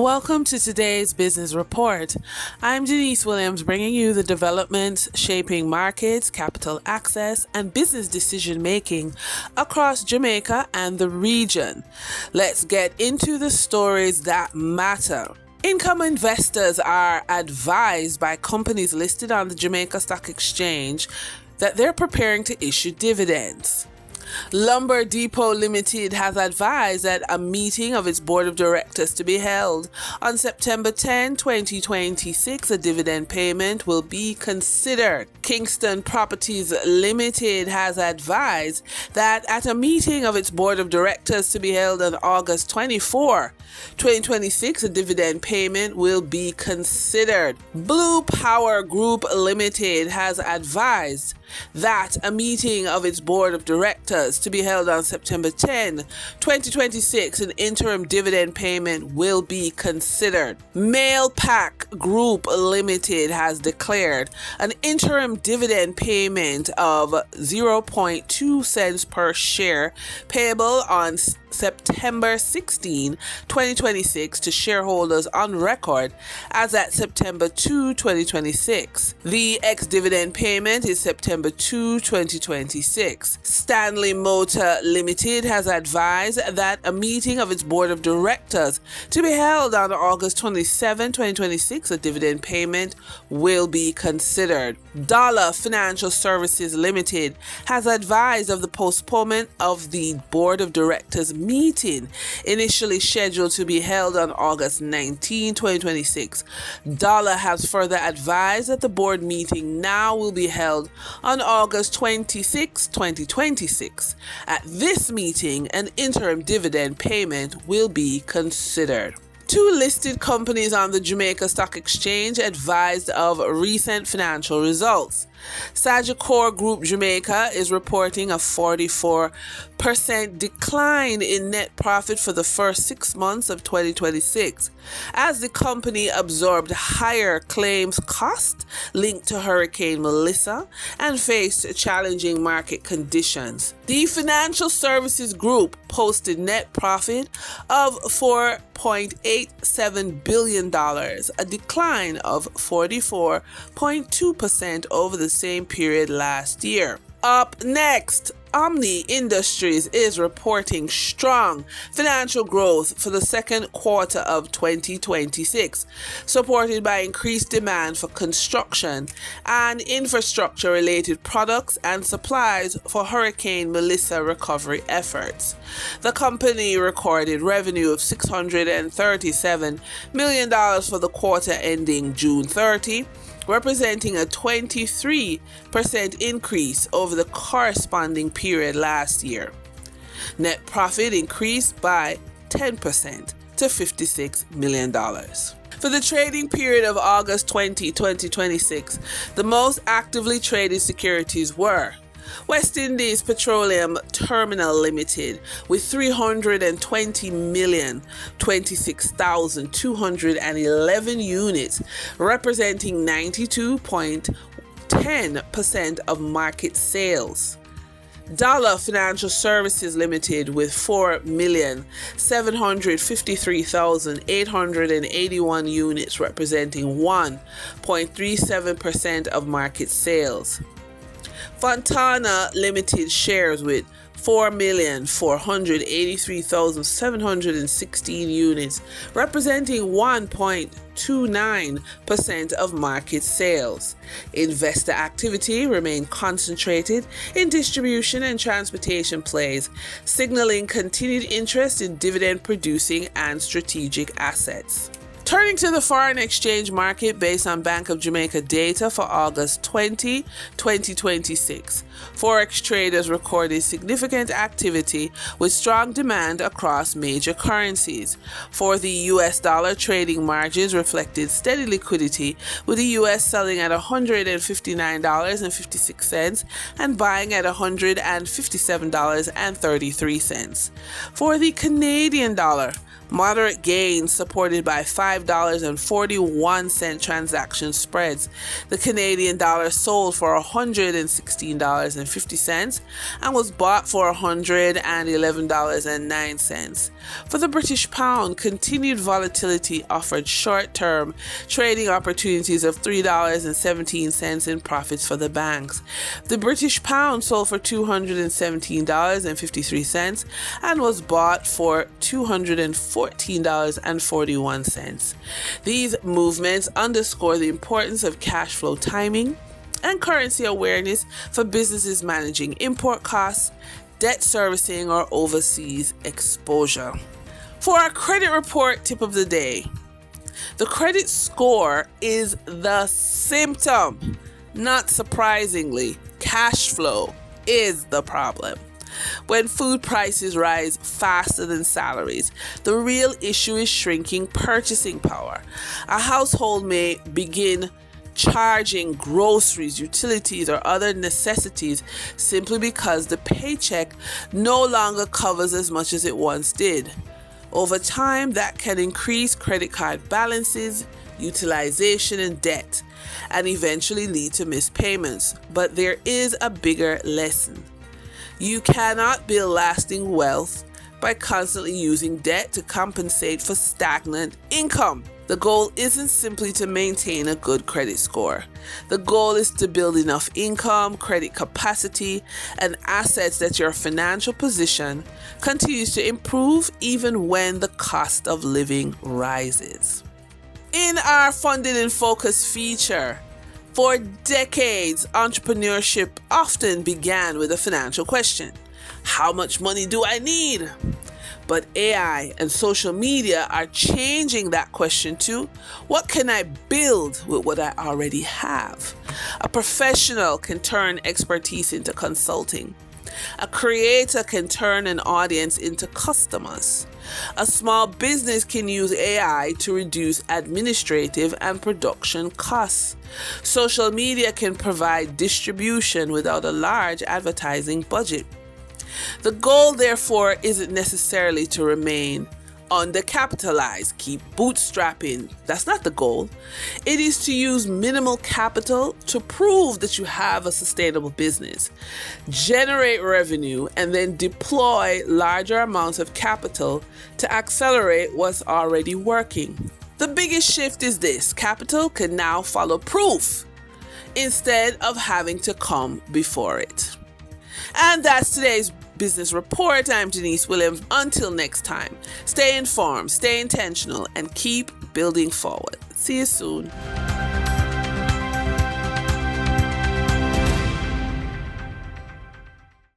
Welcome to today's Business Report. I'm Denise Williams, bringing you the developments shaping markets, capital access, and business decision making across Jamaica and the region. Let's get into the stories that matter. Income investors are advised by companies listed on the Jamaica Stock Exchange that they're preparing to issue dividends. Lumber Depot Limited has advised that a meeting of its board of directors to be held on September 10, 2026. A dividend payment will be considered. Kingston Properties Limited has advised that at a meeting of its board of directors to be held on August 24, 2026, a dividend payment will be considered. Blue Power Group Limited has advised that a meeting of its board of directors to be held on September 10, 2026, an interim dividend payment will be considered. Mail Pack Group Limited has declared an interim dividend payment of 0.2 cents per share payable on September 16, 2026 to shareholders on record as at September 2, 2026. The ex-dividend payment is September 2, 2026. Stanley Motor Limited has advised that a meeting of its board of directors to be held on August 27, 2026, a dividend payment will be considered. Dollar Financial Services Limited has advised of the postponement of the board of directors meeting initially scheduled to be held on August 19, 2026. Dollar has further advised that the board meeting now will be held on August 26, 2026. At this meeting, an interim dividend payment will be considered. Two listed companies on the Jamaica Stock Exchange advised of recent financial results. Sagicor Group Jamaica is reporting a 44% decline in net profit for the first 6 months of 2026, as the company absorbed higher claims cost linked to Hurricane Melissa and faced challenging market conditions. The Financial Services Group posted net profit of $4.87 billion, a decline of 44.2% over the same period last year. Up next, Omni Industries is reporting strong financial growth for the second quarter of 2026, supported by increased demand for construction and infrastructure-related products and supplies for Hurricane Melissa recovery efforts. The company recorded revenue of $637 million for the quarter ending June 30, representing a 23% increase over the corresponding period last year. Net profit increased by 10% to $56 million. For the trading period of August 20, 2026, the most actively traded securities were West Indies Petroleum Terminal Limited with 320,026,211 units, representing 92.10% of market sales. Dollar Financial Services Limited with 4,753,881 units, representing 1.37% of market sales. Fontana Limited shares with 4,483,716 units, representing 1.29% of market sales. Investor activity remained concentrated in distribution and transportation plays, signaling continued interest in dividend-producing and strategic assets. Turning to the foreign exchange market based on Bank of Jamaica data for August 20, 2026, Forex traders recorded significant activity with strong demand across major currencies. For the US dollar, trading margins reflected steady liquidity, with the US selling at $159.56 and buying at $157.33. For the Canadian dollar, moderate gains supported by 5 $5.41 transaction spreads. The Canadian dollar sold for $116.50 and was bought for $111.09. For the British pound, continued volatility offered short-term trading opportunities of $3.17 in profits for the banks. The British pound sold for $217.53 and was bought for $214.41. These movements underscore the importance of cash flow timing and currency awareness for businesses managing import costs, debt servicing, or overseas exposure. For our credit report tip of the day, the credit score is the symptom. Not surprisingly, cash flow is the problem. When food prices rise faster than salaries, the real issue is shrinking purchasing power. A household may begin charging groceries, utilities, or other necessities simply because the paycheck no longer covers as much as it once did. Over time, that can increase credit card balances, utilization, and debt, and eventually lead to missed payments. But there is a bigger lesson. You cannot build lasting wealth by constantly using debt to compensate for stagnant income. The goal isn't simply to maintain a good credit score. The goal is to build enough income, credit capacity, and assets that your financial position continues to improve even when the cost of living rises. In our Funded in Focus feature, for decades, entrepreneurship often began with a financial question. How much money do I need? But AI and social media are changing that question to, what can I build with what I already have? A professional can turn expertise into consulting. A creator can turn an audience into customers. A small business can use AI to reduce administrative and production costs. Social media can provide distribution without a large advertising budget. The goal, therefore, isn't necessarily to remain undercapitalized, keep bootstrapping. That's not the goal. It is to use minimal capital to prove that you have a sustainable business, generate revenue, and then deploy larger amounts of capital to accelerate what's already working. The biggest shift is this: capital can now follow proof instead of having to come before it. And that's today's Business Report. I'm Janice Williams. Until next time, stay informed, stay intentional, and keep building forward. See you soon.